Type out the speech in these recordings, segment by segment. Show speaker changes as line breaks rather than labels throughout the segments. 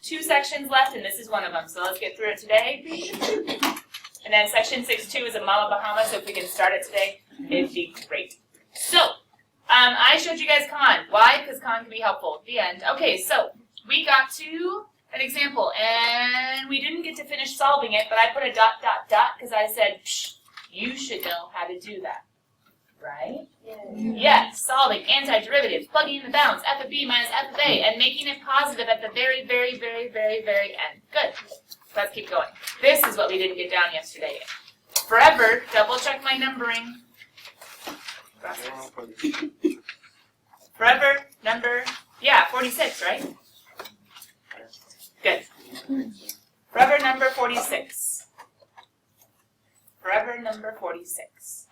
2 sections left, and this is one of them, so let's get through it today. And then section 6.2 is a Mama Bahama, so if we can start it today, it'd be great. So, I showed you guys con. Why? Because con can be helpful. The end. Okay, so we got to an example, and we didn't get to finish solving it, but I put a ... because I said, psh, you should know how to do that. Right? Yes, solving antiderivatives, plugging in the bounds, f of b minus f of a, and making it positive at the very, very, very, very, very end. Good. Let's keep going. This is what we didn't get down yesterday. Forever, double check my numbering. Forever, number, 46, right? Good. Forever number 46. Forever number 46.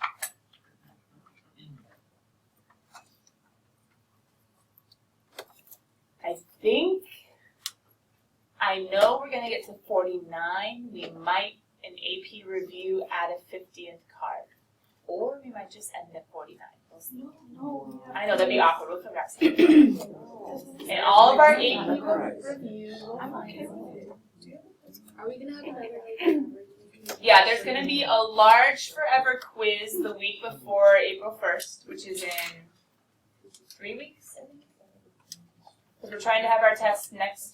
I know we're going to get to 49. We might, in AP review, add a 50th card. Or we might just end at 49. We'll see. No. I know, that'd be awkward. We'll figure out something. In all of our AP reviews,
I'm okay with it. Are we going to have another?
Yeah, there's going to be a large forever quiz the week before April 1st, which is in 3 weeks, I think. Because we're trying to have our test next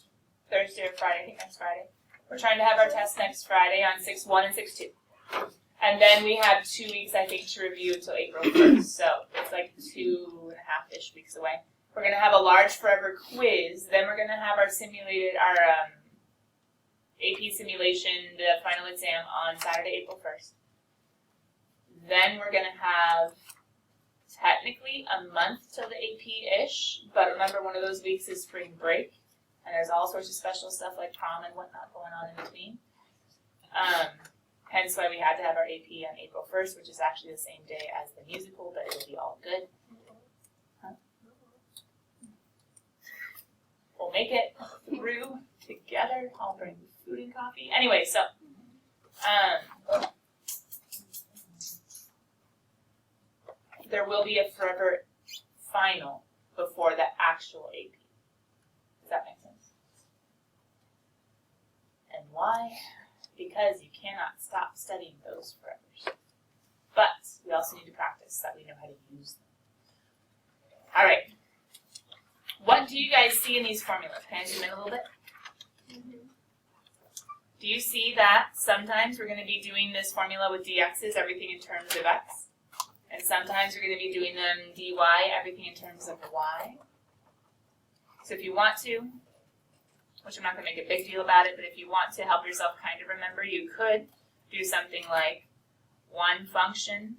Thursday or Friday, I think next Friday. We're trying to have our test next Friday on 6.1 and 6.2. And then we have 2 weeks, I think, to review until April 1st. So it's like 2.5-ish weeks away. We're going to have a large forever quiz. Then we're going to have our AP simulation, the final exam on Saturday, April 1st. Then we're going to have technically a month till the AP-ish. But remember, one of those weeks is spring break. And there's all sorts of special stuff like prom and whatnot going on in between. Hence why we had to have our AP on April 1st, which is actually the same day as the musical, but it'll be all good. Huh? We'll make it through together. I'll bring food and coffee. Anyway, so there will be a forever final before the actual AP. Does that make sense? And why? Because you cannot stop studying those forevers. But we also need to practice so that we know how to use them. All right. What do you guys see in these formulas? Can I zoom in a little bit? Do you see that sometimes we're going to be doing this formula with dx's, everything in terms of x? And sometimes we're going to be doing them dy, everything in terms of y? So if you want to, which I'm not going to make a big deal about it, but if you want to help yourself kind of remember, you could do something like one function.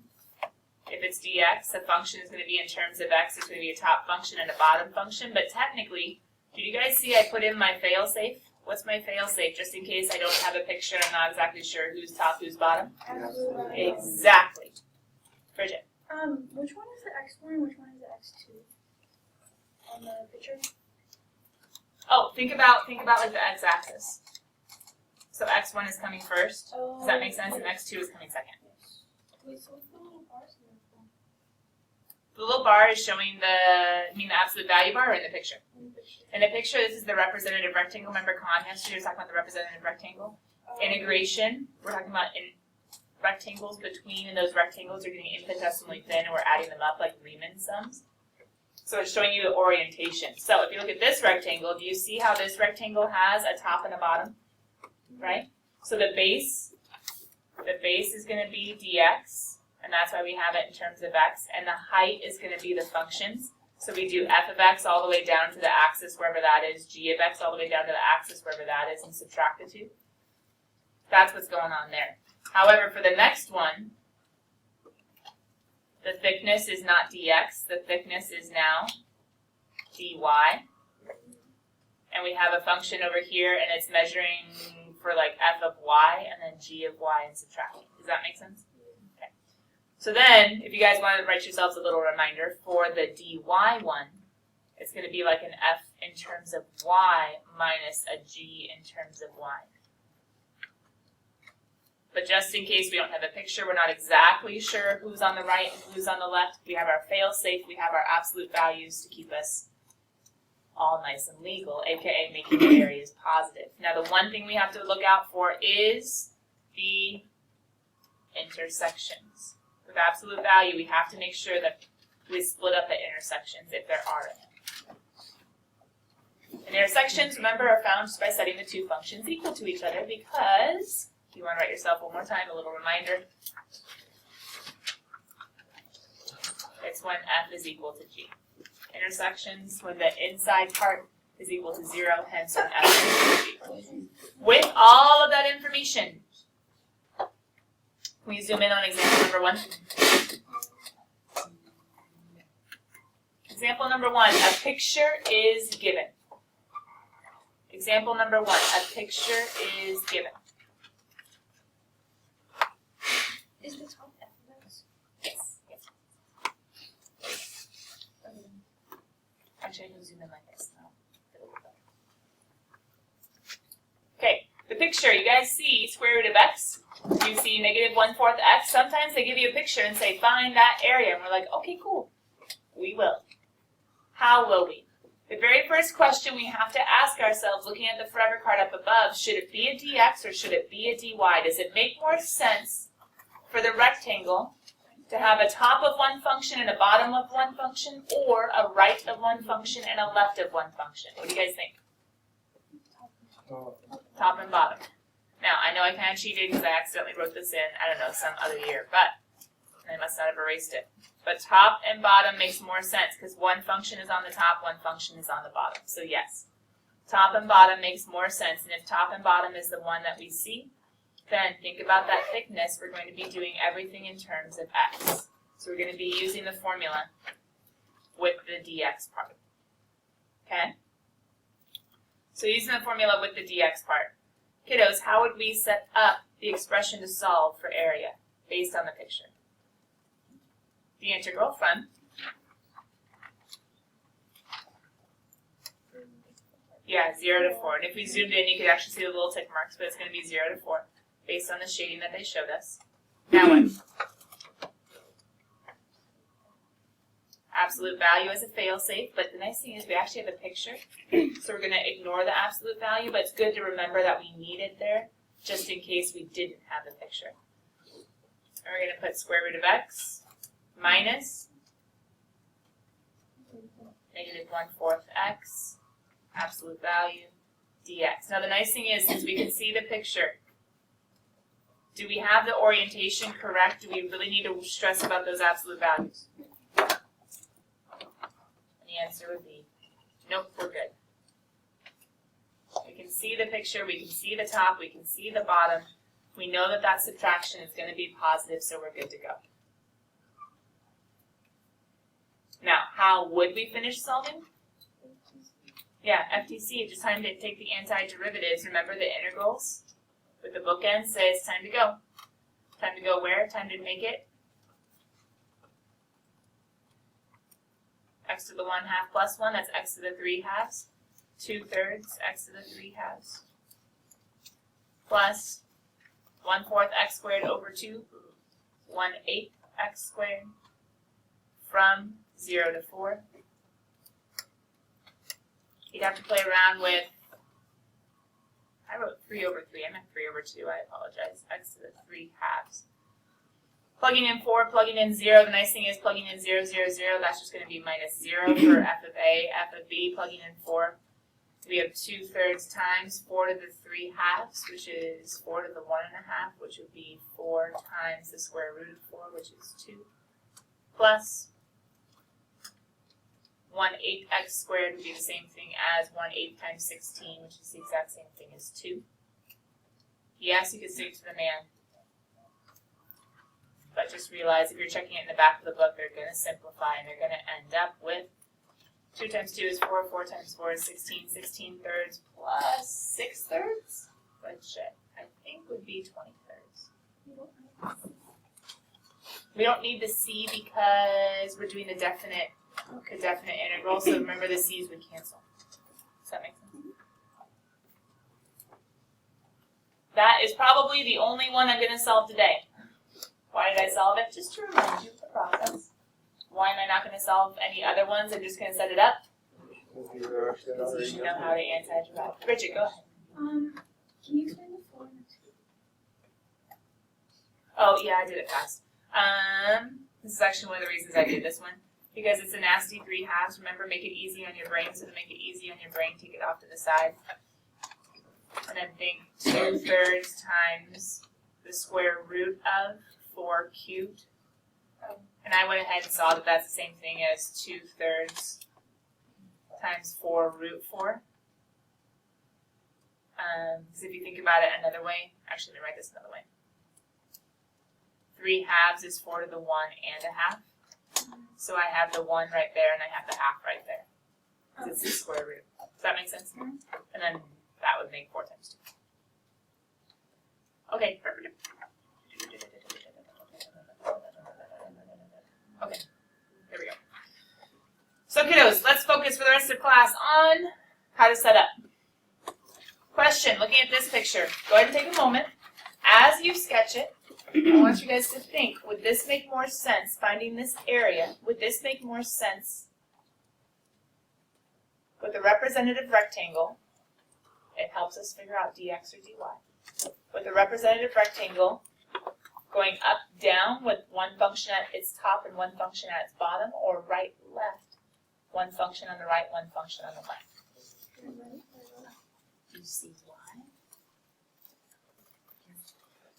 If it's dx, the function is going to be in terms of x. It's going to be a top function and a bottom function. But technically, did you guys see I put in my fail-safe? What's my fail-safe? Just in case I don't have a picture, I'm not exactly sure who's top, who's bottom.
Absolutely.
Exactly. Bridget.
Which one is the x1 and which one is the x2 on the picture?
Oh, think about like the x-axis. So x1 is coming first. Does that make sense? And x2 is coming second.
Wait, so what's the little bars in there for?
The little bar is showing the absolute value bar or in the picture? In the picture, this is the representative rectangle. Remember con yesterday, we were talking about the representative rectangle. Integration, we're talking about rectangles between, and those rectangles are getting infinitesimally thin, and we're adding them up like Riemann sums. So it's showing you the orientation. So if you look at this rectangle, do you see how this rectangle has a top and a bottom? Right? So the base is going to be dx, and that's why we have it in terms of x, and the height is going to be the functions. So we do f of x all the way down to the axis, wherever that is, g of x all the way down to the axis, wherever that is, and subtract the two. That's what's going on there. However, for the next one, the thickness is not dx, the thickness is now dy. And we have a function over here, and it's measuring for like f of y, and then g of y and subtracting. Does that make sense? Okay. So then, if you guys want to write yourselves a little reminder, for the dy one, it's going to be like an f in terms of y minus a g in terms of y. But just in case we don't have a picture, we're not exactly sure who's on the right and who's on the left. We have our fail-safe, we have our absolute values to keep us all nice and legal, aka making the areas positive. Now the one thing we have to look out for is the intersections. With absolute value, we have to make sure that we split up the intersections if there are any. And intersections, remember, are found just by setting the two functions equal to each other because, if you want to write yourself one more time, a little reminder, it's when f is equal to g. Intersections, when the inside part is equal to 0, hence when f is equal to g. With all of that information, can we zoom in on example number 1? Example number 1, a picture is given. Example number 1, a picture is given.
Is the top F of X?
Yes. Actually, I can zoom in like this now. Okay, the picture, you guys see square root of x. You see negative 1/4 x. Sometimes they give you a picture and say, find that area. And we're like, okay, cool. We will. How will we? The very first question we have to ask ourselves, looking at the forever card up above, should it be a dx or should it be a dy? Does it make more sense for the rectangle to have a top of one function and a bottom of one function, or a right of one function and a left of one function? What do you guys think? Top and bottom. Now, I know I kind of cheated because I accidentally wrote this in, I don't know, some other year, but I must not have erased it. But top and bottom makes more sense because one function is on the top, one function is on the bottom. So yes, top and bottom makes more sense. And if top and bottom is the one that we see, then think about that thickness. We're going to be doing everything in terms of x. So we're going to be using the formula with the dx part. Okay? So using the formula with the dx part. Kiddos, how would we set up the expression to solve for area based on the picture? The integral from, yeah, 0 to 4. And if we zoomed in, you could actually see the little tick marks, but it's going to be 0 to 4 based on the shading that they showed us. Now what? Absolute value as a fail-safe, but the nice thing is we actually have a picture, so we're going to ignore the absolute value, but it's good to remember that we need it there just in case we didn't have the picture. And we're going to put square root of x minus negative 1/4 x, absolute value, dx. Now the nice thing is, since we can see the picture, do we have the orientation correct? Do we really need to stress about those absolute values? And the answer would be, nope, we're good. We can see the picture, we can see the top, we can see the bottom. We know that that subtraction is going to be positive, so we're good to go. Now, how would we finish solving? Yeah, FTC, just time to take the antiderivatives. Remember the integrals with the bookends say it's time to go. Time to go where? Time to make it x to the 1/2 plus 1, that's x to the 3/2. 2/3 x to the 3/2 plus 1/4 x squared over 2, 1/8 x squared from 0 to 4. You'd have to play around with, I wrote 3 over 3, I meant 3 over 2, I apologize, x to the 3/2. Plugging in 4, plugging in 0, the nice thing is plugging in 0, 0, 0, that's just going to be minus 0 for f of a, f of b, plugging in 4. We have 2/3 times 4 to the 3/2, which is 4 to the 1/2, which would be 4 times the square root of 4, which is 2, plus 1/8 x squared would be the same thing as 1/8 times 16, which is the exact same thing as 2. Yes, you could stick to the man. But just realize if you're checking it in the back of the book, they're going to simplify and they're going to end up with 2 times 2 is 4, 4 times 4 is 16, 16/3 plus 6/3, which I think would be 20/3. We don't need the c because we're doing the definite integral, so remember the c's would cancel. Does that make sense? That is probably the only one I'm going to solve today. Why did I solve it? Just to remind you of the process. Why am I not going to solve any other ones? I'm just going to set it up. Because you should know how to anti-divide. Bridget, go ahead.
Can you explain the 4 and the 2?
Oh, yeah, I did it fast. This is actually one of the reasons I did this one. Because it's a nasty 3 halves. Remember, make it easy on your brain. So to make it easy on your brain, take it off to the side. And then think 2/3 times the square root of 4 cubed. And I went ahead and saw that that's the same thing as 2/3 times 4 root 4. Because if you think about it another way, actually let me write this another way. 3 halves is 4 to the 1 and a half. So I have the 1 right there and I have the half right there. Because it's the square root. Does that make sense? And then that would make 4 times 2. Okay. Okay, there we go. So kiddos, let's focus for the rest of class on how to set up. Question, looking at this picture, go ahead and take a moment. As you sketch it, I want you guys to think, would this make more sense, finding this area, would this make more sense with a representative rectangle? It helps us figure out dx or dy. With a representative rectangle, going up, down with one function at its top and one function at its bottom, or right, left, one function on the right, one function on the left. Do you see why?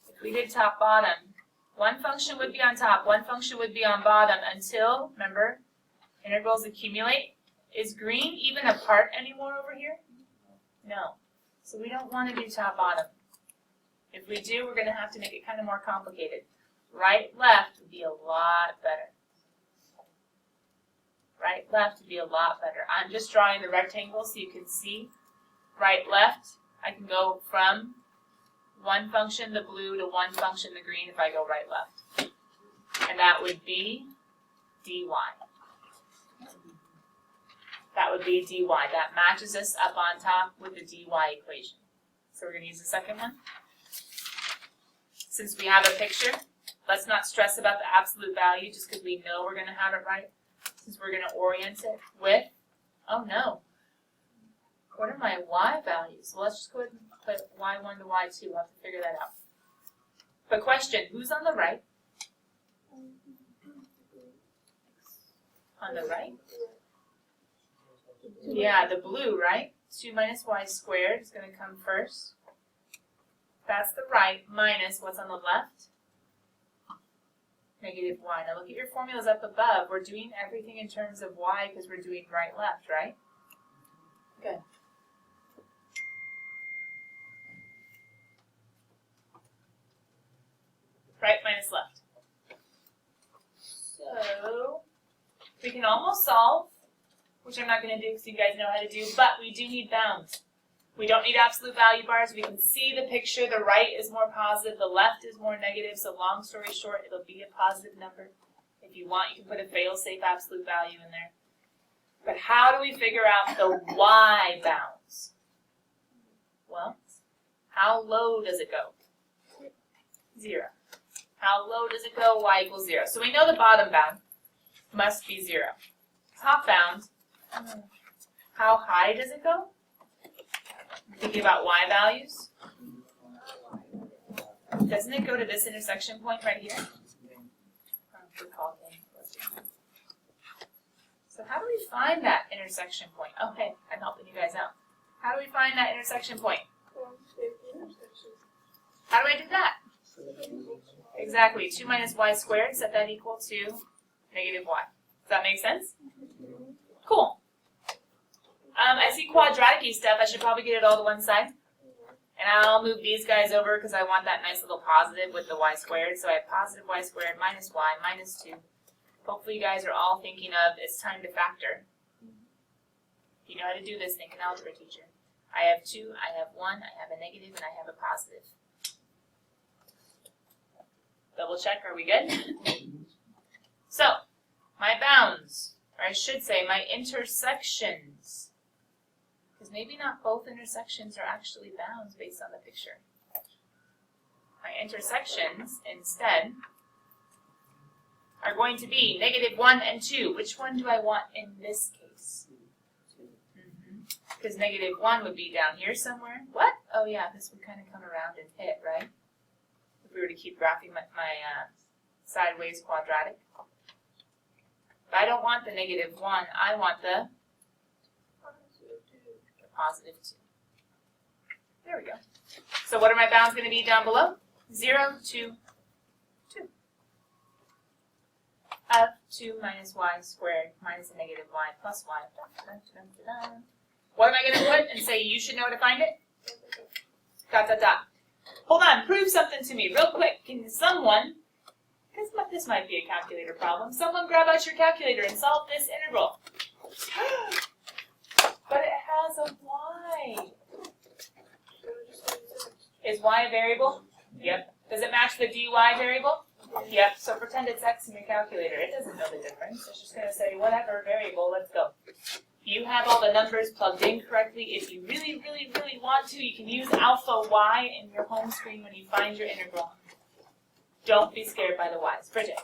If we did top, bottom, one function would be on top, one function would be on bottom until, remember, integrals accumulate. Is green even a part anymore over here? No. So we don't want to do top, bottom. If we do, we're going to have to make it kind of more complicated. Right, left would be a lot better. Right, left would be a lot better. I'm just drawing the rectangle so you can see. Right, left, I can go from one function, the blue, to one function, the green, if I go right, left. And that would be dy. That would be dy. That matches us up on top with the dy equation. So we're going to use the second one. Since we have a picture, let's not stress about the absolute value just because we know we're going to have it right. Since we're going to orient it with, oh no, what are my y values? Well, let's just go ahead and put y1 to y2. We'll have to figure that out. But question, who's on the right? On the right? Yeah, the blue, right? 2 minus y squared is going to come first. That's the right, minus what's on the left? Negative y. Now look at your formulas up above. We're doing everything in terms of y because we're doing right, left, right? Good. Right minus left. So, we can almost solve, which I'm not going to do because you guys know how to do, but we do need bounds. We don't need absolute value bars. We can see the picture. The right is more positive. The left is more negative. So long story short, it'll be a positive number. If you want, you can put a fail-safe absolute value in there. But how do we figure out the y bounds? Well, how low does it go? 0. How low does it go? Y equals 0. So we know the bottom bound must be 0. Top bound, how high does it go? Thinking about y values. Doesn't it go to this intersection point right here? So how do we find that intersection point? Okay, I'm helping you guys out. How do we find that intersection point? How do I do that? Exactly, 2 minus y squared, set that equal to negative y. Does that make sense? Cool. I see quadratic-y stuff. I should probably get it all to one side. And I'll move these guys over because I want that nice little positive with the y squared. So I have positive y squared minus y minus 2. Hopefully you guys are all thinking of it's time to factor. You know how to do this, think an algebra teacher. I have 2, I have 1, I have a negative, and I have a positive. Double check, are we good? So, my bounds, or I should say my intersections. Because maybe not both intersections are actually bounds based on the picture. My intersections, instead, are going to be negative 1 and 2. Which one do I want in this case? Because -1 would be down here somewhere. What? Oh yeah, this would kind of come around and hit, right? If we were to keep graphing my sideways quadratic. But I don't want the -1, I want the positive 2. There we go. So what are my bounds going to be down below? 0, 2, 2. Of 2 minus y squared minus a -y plus y. Dun, dun, dun, dun. What am I going to put and say you should know to find it? Dot, dot, dot. Hold on, prove something to me real quick. Can someone, because this might be a calculator problem, someone grab out your calculator and solve this integral. But it has a y. Is y a variable? Yep. Does it match the dy variable? Yep. So pretend it's x in your calculator. It doesn't know the difference. It's just going to say, whatever variable, let's go. You have all the numbers plugged in correctly. If you really, really, really want to, you can use alpha y in your home screen when you find your integral. Don't be scared by the y's. Bridget.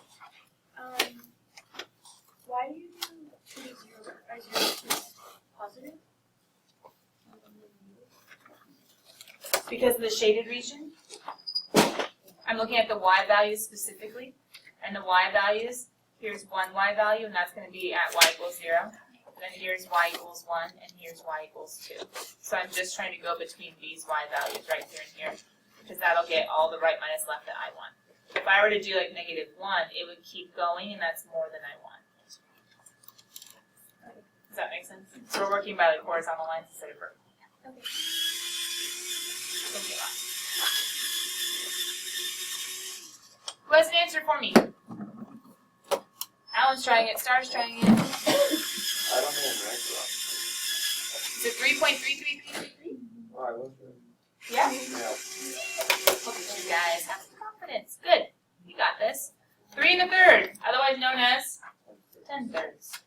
Why do you do 2 0 positive?
Because of the shaded region. I'm looking at the y values specifically. And the y values, here's one y value, and that's going to be at y equals 0. Then here's y equals 1, and here's y equals 2. So I'm just trying to go between these y values right here and here, because that'll get all the right minus left that I want. If I were to do like -1, it would keep going, and that's more than I want. Does that make sense? So we're working by like horizontal lines instead of vertical.
Okay.
Okay, who has an answer for me? Alan's trying it. Star's trying it.
I don't know right.
Is it 3.3333?
Oh, I was right.
Yeah?
Yeah.
Look at you guys. Have some confidence. Good. You got this. 3 1/3, otherwise known as 10/3.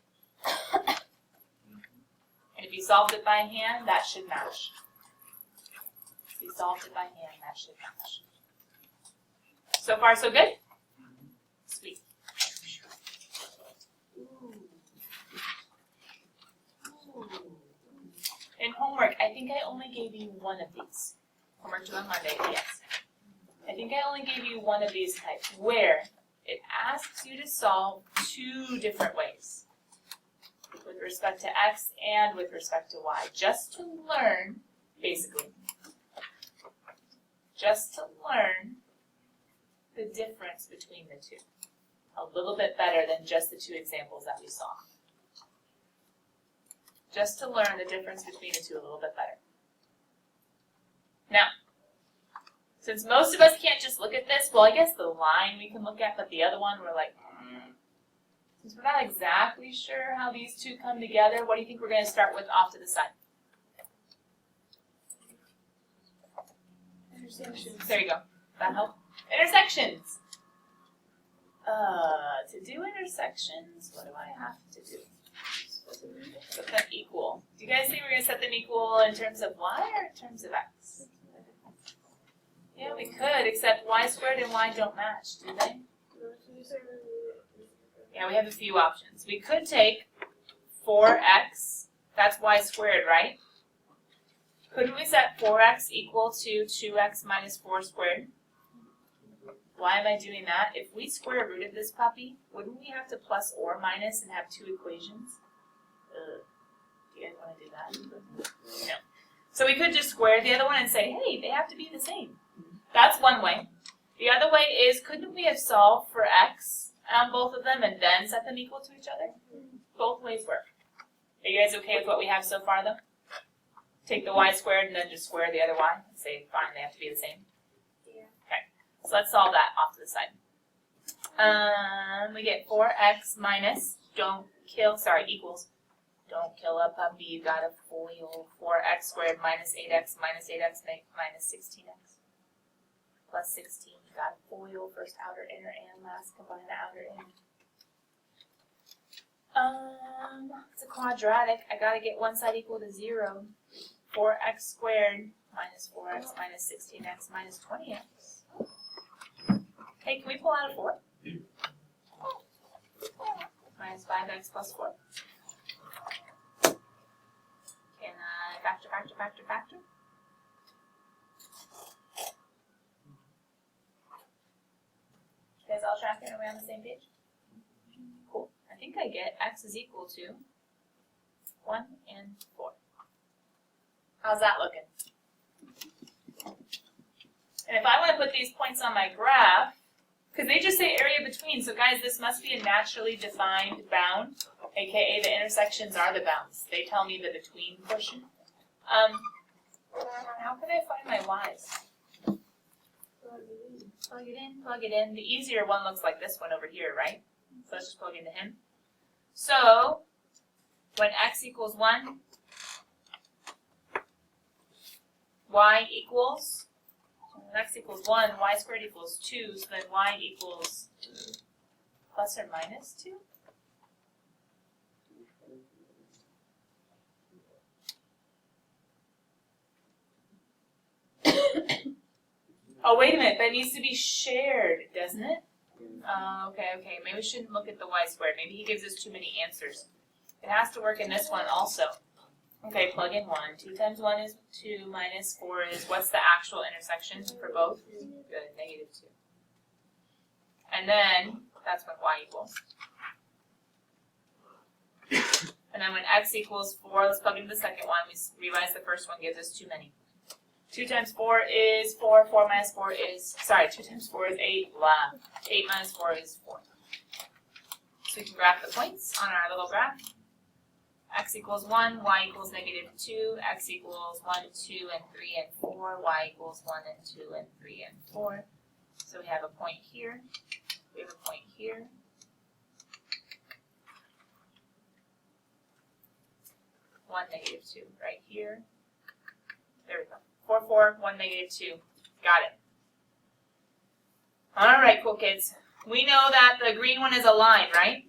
And if you solved it by hand, that should match. If you solved it by hand, that should match. So far, so good? Sweet. In homework, I think I only gave you one of these. Homework due on Monday, yes. I think I only gave you one of these types, where it asks you to solve 2 different ways, with respect to x and with respect to y, just to learn, basically, just to learn the difference between the 2. A little bit better than just the 2 examples that we saw. Just to learn the difference between the 2 a little bit better. Now, since most of us can't just look at this, well, I guess the line we can look at, but the other one we're like, since we're not exactly sure how these 2 come together, what do you think we're going to start with off to the side?
Intersections.
There you go. That help? Intersections. To do intersections, what do I have to do? Set them equal. Do you guys think we're going to set them equal in terms of y or in terms of x? Yeah, we could, except y squared and y don't match, do they? Yeah, we have a few options. We could take 4x, that's y squared, right? Couldn't we set 4x equal to 2x minus 4 squared? Why am I doing that? If we square rooted this puppy, wouldn't we have to plus or minus and have 2 equations? Do you guys want to do that? No. So we could just square the other one and say, hey, they have to be the same. That's one way. The other way is, couldn't we have solved for x on both of them and then set them equal to each other? Both ways work. Are you guys okay with what we have so far, though? Take the y squared and then just square the other y and say, fine, they have to be the same.
Yeah.
Okay, so let's solve that off to the side. We get 4x minus, equals. Don't kill a puppy, you got a foil. 4x squared minus 8x minus 16x. Plus 16, you got a foil, first outer, inner, and last, combine the outer, inner. It's a quadratic, I gotta get one side equal to 0. 4x squared minus 4x minus 16x minus 20x. Hey, can we pull out a 4? Minus 5x plus 4. Can I Factor, factor, factor, factor. You guys all tracking? Are we on the same page? Cool. I think I get x is equal to 1 and 4. How's that looking? And if I want to put these points on my graph, because they just say area between, so guys, this must be a naturally defined bound, aka the intersections are the bounds. They tell me the between portion. How can I find my y's? Plug it in, plug it in. The easier one looks like this one over here, right? So let's just plug into him. So, when x equals 1, y equals, when x equals 1, y squared equals 2, so then y equals plus or minus 2? Oh, wait a minute, that needs to be shared, doesn't it? Okay, maybe we shouldn't look at the y squared. Maybe he gives us too many answers. It has to work in this one also. Okay, plug in 1. 2 times 1 is 2, minus 4 is, what's the actual intersection for both? Good, negative 2. And then, that's when y equals. And then when x equals 4, let's plug into the second one. We revise the first one, gives us too many. 2 times 4 is 4, 4 minus 4 is, 2 times 4 is 8, blah. 8 minus 4 is 4. So we can graph the points on our little graph. X equals 1, y equals negative 2, x equals 1, 2, and 3, and 4, y equals 1, and 2, and 3, and 4. So we have a point here, we have a point here. One, negative 2, right here. There we go. 4, 4, 1, negative 2. Got it. All right, cool kids. We know that the green one is a line, right?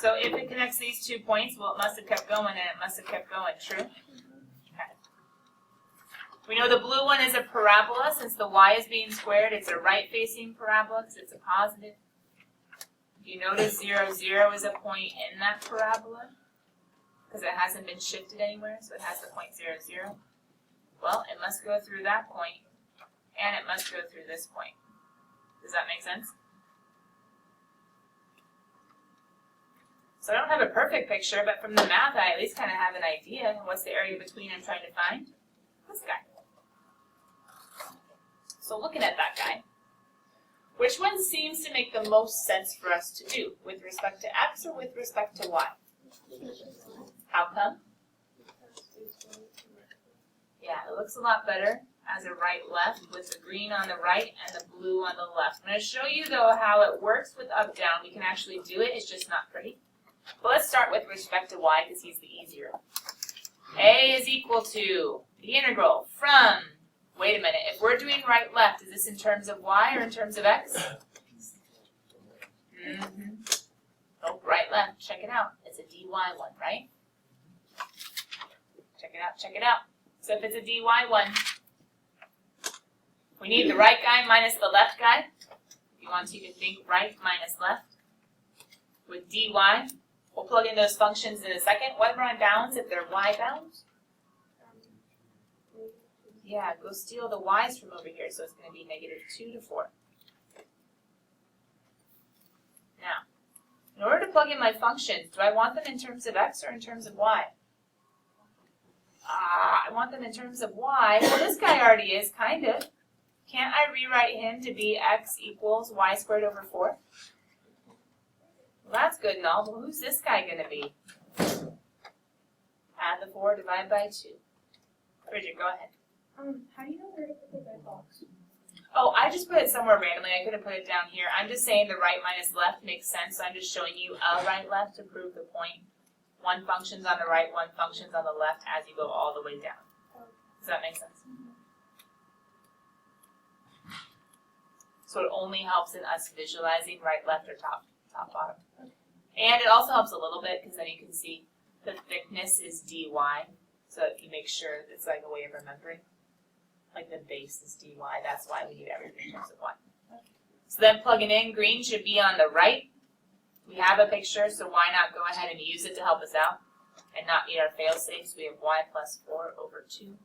So if it connects these 2 points, well, it must have kept going, and it must have kept going. True? Okay. We know the blue one is a parabola. Since the y is being squared, it's a right-facing parabola because it's a positive. You notice 0, 0 is a point in that parabola because it hasn't been shifted anywhere, so it has the point 0, 0. Well, it must go through that point, and it must go through this point. Does that make sense? So I don't have a perfect picture, but from the math, I at least kind of have an idea. What's the area between I'm trying to find? This guy. So looking at that guy, which one seems to make the most sense for us to do with respect to x or with respect to y? How come? Yeah, it looks a lot better as a right-left with the green on the right and the blue on the left. I'm going to show you, though, how it works with up-down. We can actually do it. It's just not pretty. But let's start with respect to y because he's the easier. A is equal to the integral from, wait a minute, if we're doing right-left, is this in terms of y or in terms of x? Oh, right-left, check it out. It's a dy one, right? Check it out, check it out. So if it's a dy one, we need the right guy minus the left guy. If you want to, you can think right minus left. With dy, we'll plug in those functions in a second. What are my bounds if they're y bounds? Yeah, go steal the y's from over here. So it's going to be negative 2 to 4. Now, in order to plug in my functions, do I want them in terms of x or in terms of y? I want them in terms of y. Well, this guy already is, kind of. Can't I rewrite him to be x equals y squared over 4? Well, that's good and all. Well, who's this guy going to be? Add the 4, divide by 2. Bridget, go ahead.
How do you know where to put the red box?
Oh, I just put it somewhere randomly. I could have put it down here. I'm just saying the right minus left makes sense. So I'm just showing you a right left to prove the point. One function's on the right, one function's on the left as you go all the way down. Does that make sense? So it only helps in us visualizing right, left, or top, bottom. And it also helps a little bit because then you can see the thickness is dy. So you make sure it's like a way of remembering. Like the base is dy. That's why we need everything in terms of y. So then plugging in, green should be on the right. We have a picture, so why not go ahead and use it to help us out? and not meet our fail-safe, so we have y plus 4 over 2.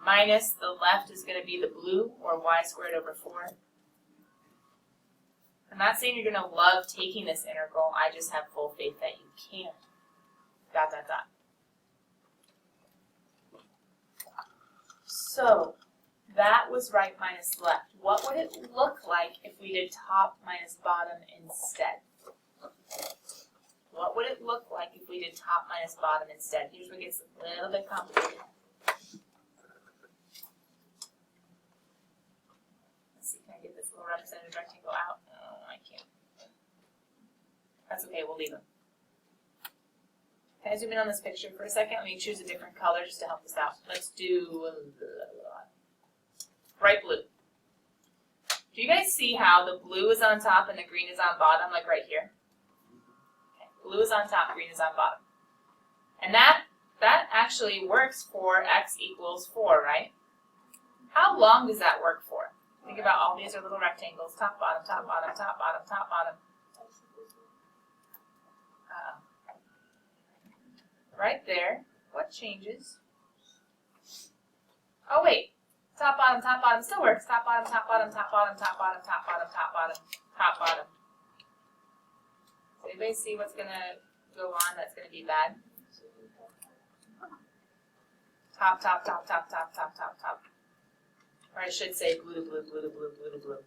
Minus the left is going to be the blue, or y squared over 4. I'm not saying you're going to love taking this integral, I just have full faith that you can. Dot, dot, dot. So, that was right minus left. What would it look like if we did top minus bottom instead? What would it look like if we did top minus bottom instead? Here's where it gets a little bit complicated. Let's see, can I get this little representative rectangle out? No, I can't. That's okay, we'll leave them. Can I zoom in on this picture for a second? Let me choose a different color just to help us out. Let's do bright blue. Do you guys see how the blue is on top and the green is on bottom, like right here? Okay. Blue is on top, green is on bottom. And that actually works for x equals 4, right? How long does that work for? Think about all these are little rectangles, top, bottom, top, bottom, top, bottom, top, bottom. Right there, what changes? Oh wait, top, bottom, still works. Top, bottom, top, bottom, top, bottom, top, bottom, top, bottom, top, bottom, top, bottom. Does anybody see what's gonna go on that's gonna be bad? Top, top, top, top, top, top, top, top. Or I should say blue to blue, blue to blue, blue to blue.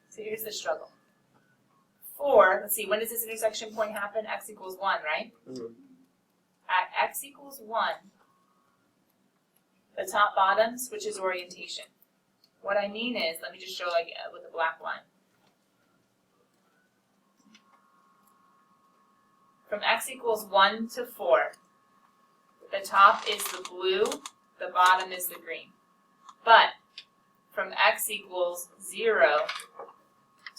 So here's the struggle. 4, let's see, when does this intersection point happen? X equals 1, right?
Mm-hmm.
At x equals 1, the top bottom switches orientation. What I mean is, let me just show like with a black line. From x equals 1 to 4, the top is the blue, the bottom is the green. But from x equals 0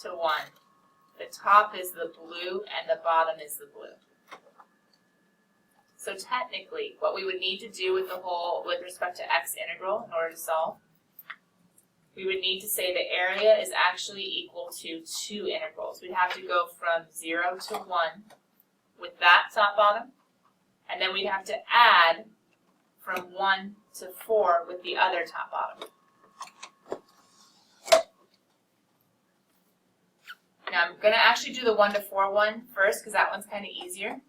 to 1, the top is the blue and the bottom is the blue. So technically, what we would need to do with with respect to x integral in order to solve, we would need to say the area is actually equal to 2 integrals. We'd have to go from 0 to 1 with that top bottom, and then we'd have to add from 1 to 4 with the other top bottom. Now I'm going to actually do the 1 to 4 one first because that one's kind of easier.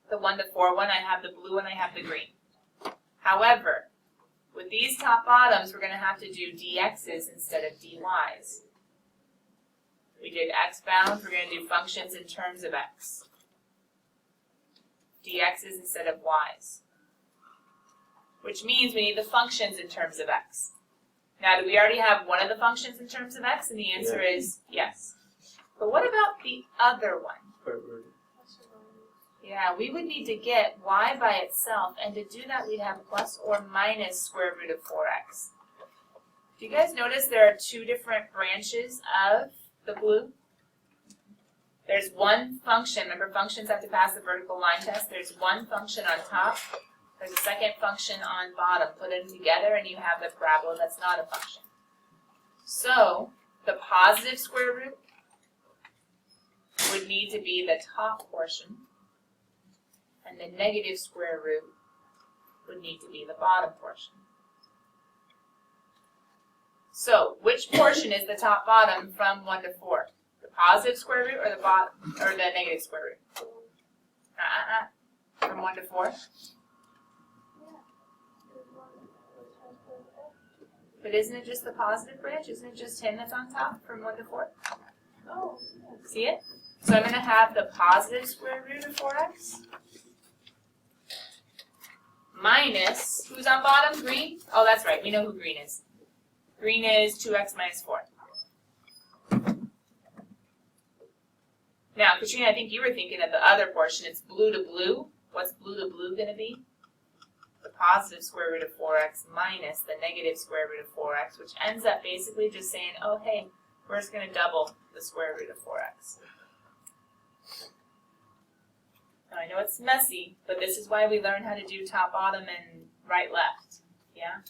The 1 to 4 one, I have the blue and I have the green. However, with these top bottoms, we're going to have to do dx's instead of dy's. We did x bound, we're going to do functions in terms of x. dx's instead of y's. Which means we need the functions in terms of x. Now, do we already have one of the functions in terms of x? And the answer is yes. But what about the other one?
Square root.
Yeah, we would need to get y by itself, and to do that we'd have plus or minus square root of 4x. Do you guys notice there are 2 different branches of the blue? There's one function, remember functions have to pass the vertical line test, there's one function on top, there's a second function on bottom. Put them together and you have the parabola that's not a function. So, the positive square root would need to be the top portion, and the negative square root would need to be the bottom portion. So, which portion is the top bottom from 1 to 4? The positive square root or the bottom or the negative square root? From 1 to 4? But isn't it just the positive branch? Isn't it just him that's on top from 1 to 4?
Oh,
See it? So I'm going to have the positive square root of 4x minus, who's on bottom? Green? Oh, that's right. We know who green is. Green is 2x minus 4. Now, Katrina, I think you were thinking of the other portion. It's blue to blue. What's blue to blue going to be? The positive square root of 4x minus the negative square root of 4x, which ends up basically just saying, oh, hey, we're just going to double the square root of 4x. Now, I know it's messy, but this is why we learn how to do top, bottom, and right, left. Yeah?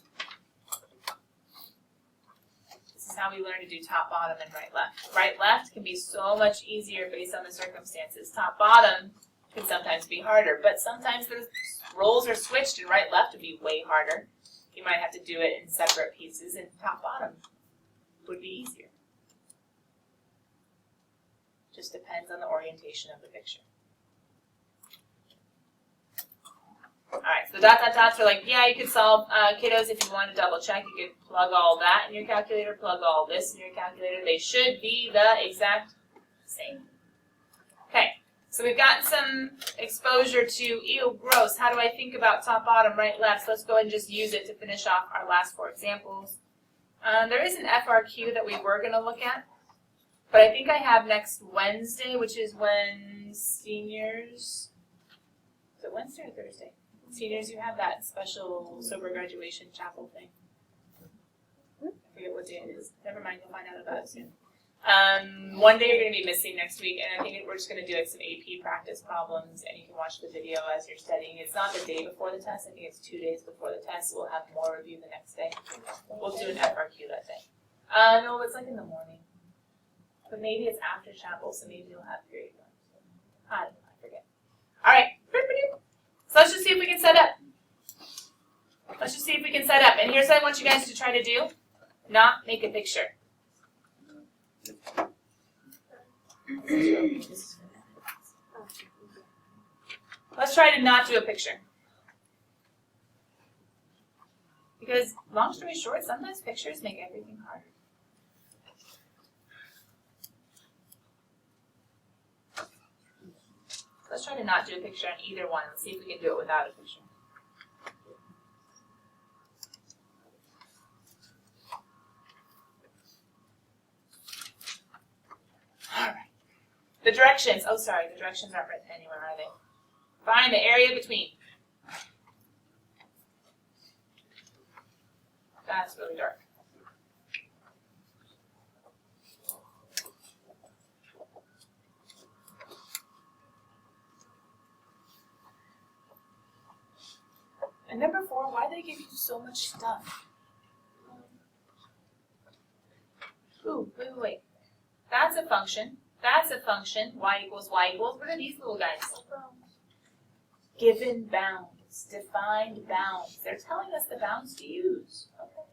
This is how we learn to do top, bottom, and right, left. Right, left can be so much easier based on the circumstances. Top, bottom, can sometimes be harder, but sometimes the roles are switched and right left would be way harder. You might have to do it in separate pieces, and top bottom would be easier. Just depends on the orientation of the picture. Alright, so the dots are like, yeah, you could solve, kiddos, if you want to double check, you could plug all that in your calculator, plug all this in your calculator. They should be the exact same. Okay, so we've gotten some exposure to, ew, gross, how do I think about top, bottom, right, left? So let's go ahead and just use it to finish off our last 4 examples. There is an FRQ that we were going to look at, but I think I have next Wednesday, which is when seniors, is it Wednesday or Thursday? Seniors, you have that special sober graduation chapel thing. I forget what day it is. Never mind, you'll find out about it soon. One day you're going to be missing next week, and I think we're just going to do like some AP practice problems, and you can watch the video as you're studying. It's not the day before the test. I think it's 2 days before the test. We'll have more review the next day. We'll do an FRQ that day. No, it's like in the morning. But maybe it's after chapel, so maybe you'll have period 1. I don't know, I forget. All right. So let's just see if we can set up. Let's just see if we can set up. And here's what I want you guys to try to do. Not make a picture. Let's try to not do a picture. Because long story short, sometimes pictures make everything harder. Let's try to not do a picture on either one. Let's see if we can do it without a picture. Alright. The directions. Oh, sorry. The directions aren't written anywhere, are they? Find the area between. That's really dark. And number 4, why do they give you so much stuff? Ooh, wait. That's a function. That's a function. Y equals Y equals. What are these little guys? Given bounds. Defined bounds. They're telling us the bounds to use. Okay.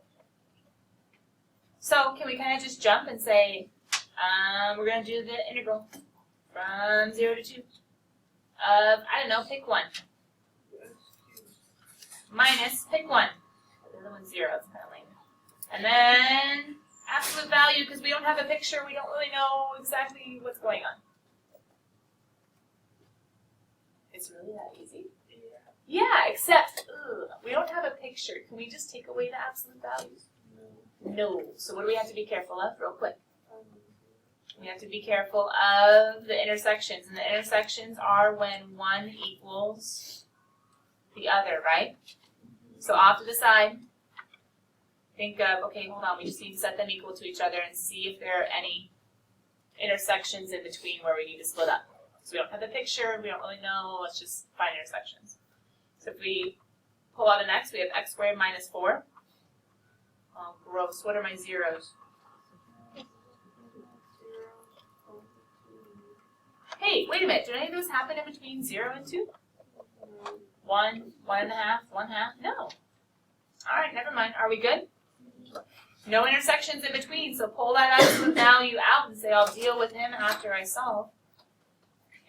So can we kind of just jump and say, we're going to do the integral from 0 to 2 of, I don't know, pick 1. Minus, pick 1. The other one's 0, it's kind of lame. And then absolute value, because we don't have a picture, we don't really know exactly what's going on. It's really that easy? Yeah, except, we don't have a picture. Can we just take away the absolute values? No. So what do we have to be careful of, real quick? We have to be careful of the intersections. And the intersections are when one equals the other, right? So off to the side, think of, okay, hold on, we just need to set them equal to each other and see if there are any intersections in between where we need to split up. So we don't have the picture, we don't really know, let's just find intersections. So if we pull out an x, we have x squared minus 4. Oh, gross, what are my zeros? Hey, wait a minute, do any of those happen in between 0 and 2? 1, 1.5, 1/2? No. All right, never mind. Are we good? No intersections in between, so pull that absolute value out and say I'll deal with him after I solve.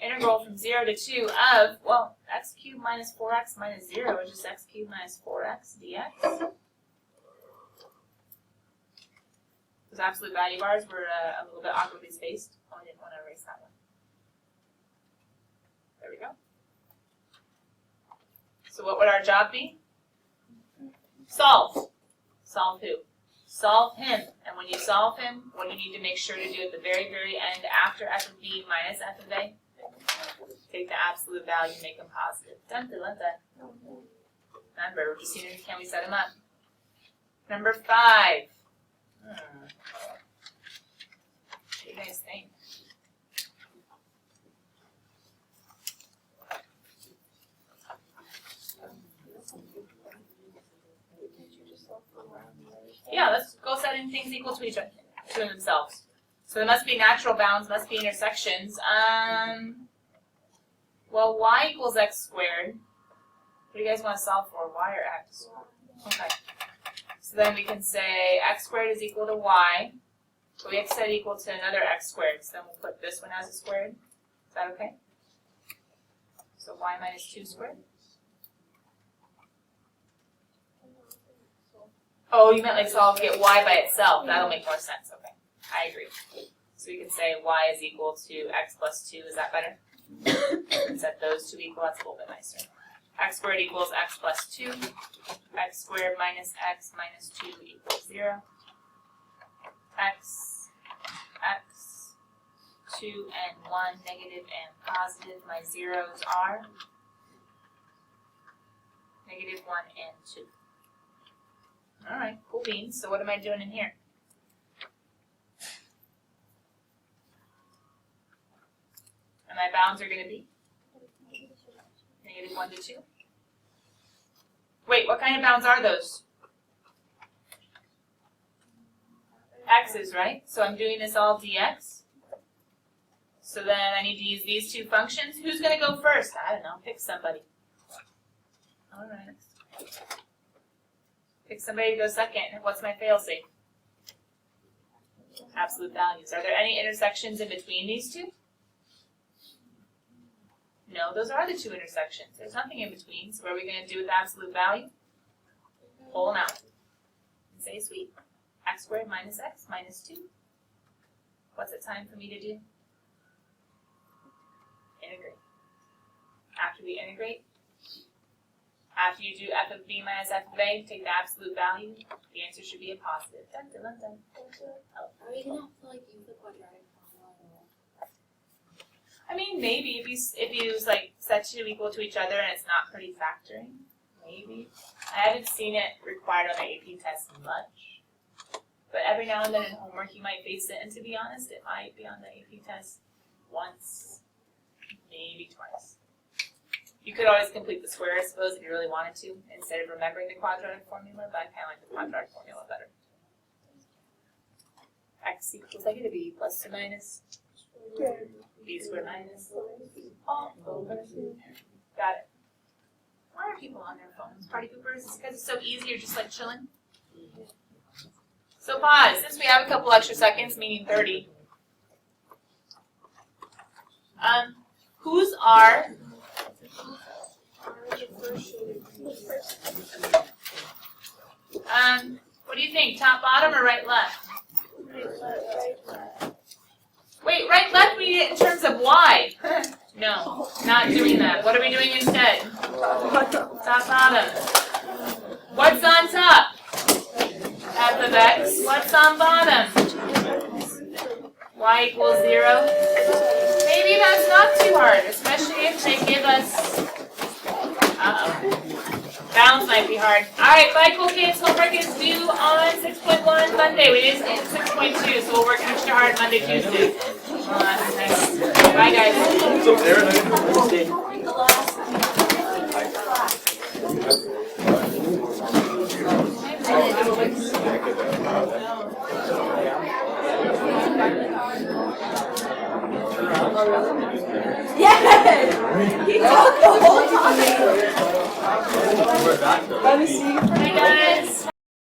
Integral from 0 to 2 of, well, x cubed minus 4x minus 0 is just x cubed minus 4x dx. Those absolute value bars were a little bit awkwardly spaced. Oh, I didn't want to erase that one. There we go. So what would our job be? Solve. Solve who? Solve him. And when you solve him, what do you need to make sure to do at the very, very end after f of b minus f of a? Take the absolute value, make them positive. Dun, dun, dun, dun. Remember, we're just seeing, can we set them up? Number 5. What do you guys think? Yeah, let's go setting things equal to each other, to themselves. So there must be natural bounds, must be intersections. Well, y equals x squared. What do you guys want to solve for, y or x? Okay. So then we can say x squared is equal to y. But we have to set it equal to another x squared. So then we'll put this one as a squared. Is that okay? So y minus 2 squared. Oh, you meant like solve, get y by itself. That'll make more sense. Okay, I agree. So we can say y is equal to x plus 2. Is that better? And set those two equal. That's a little bit nicer. X squared equals x plus 2. X squared minus x minus 2 equals 0. X, 2 and 1, negative and positive. My zeros are negative 1 and 2. Alright, cool beans. So what am I doing in here? And my bounds are going to be negative 1 to 2. Wait, what kind of bounds are those? X's, right? So I'm doing this all dx. So then I need to use these two functions. Who's going to go first? I don't know. Pick somebody. Alright. Pick somebody to go second. What's my fail-safe? Absolute values. Are there any intersections in between these two? No, those are the two intersections. There's nothing in between. So what are we going to do with the absolute value? Pull them out. And say sweet. X squared minus x minus 2. What's it time for me to do? Integrate. After we integrate, after you do f of b minus f of a, take the absolute value. The answer should be a positive. Dun, dun, dun, dun.
Are we gonna have to like use the quadratic formula?
I mean, maybe if you like set two equal to each other and it's not pretty factoring, maybe. I haven't seen it required on the AP test much, but every now and then in homework you might face it. And to be honest, it might be on the AP test once, maybe twice. You could always complete the square, I suppose, if you really wanted to, instead of remembering the quadratic formula, but I kind of like the quadratic formula better. X equals negative b plus or minus b squared minus all over. Got it. Why are people on their phones? Party poopers? Is it because it's so easy, you're just like chilling? So pause. Since we have a couple extra seconds, meaning 30. Whose are what do you think? Top, bottom, or right, left? Wait, right, left, we need it in terms of y. No, not doing that. What are we doing instead? Top, bottom. What's on top? F of x. What's on bottom? Y equals 0. Maybe that's not too hard, especially if they give us bounds might be hard. Alright, bye cool kids. Homework is due on 6.1 Monday. We didn't get 6.2, so we'll work extra hard Monday, Tuesday. Oh, that's nice. Bye guys.
Yes! He talked the whole time!
We're back though.
Let me see.
Hey guys.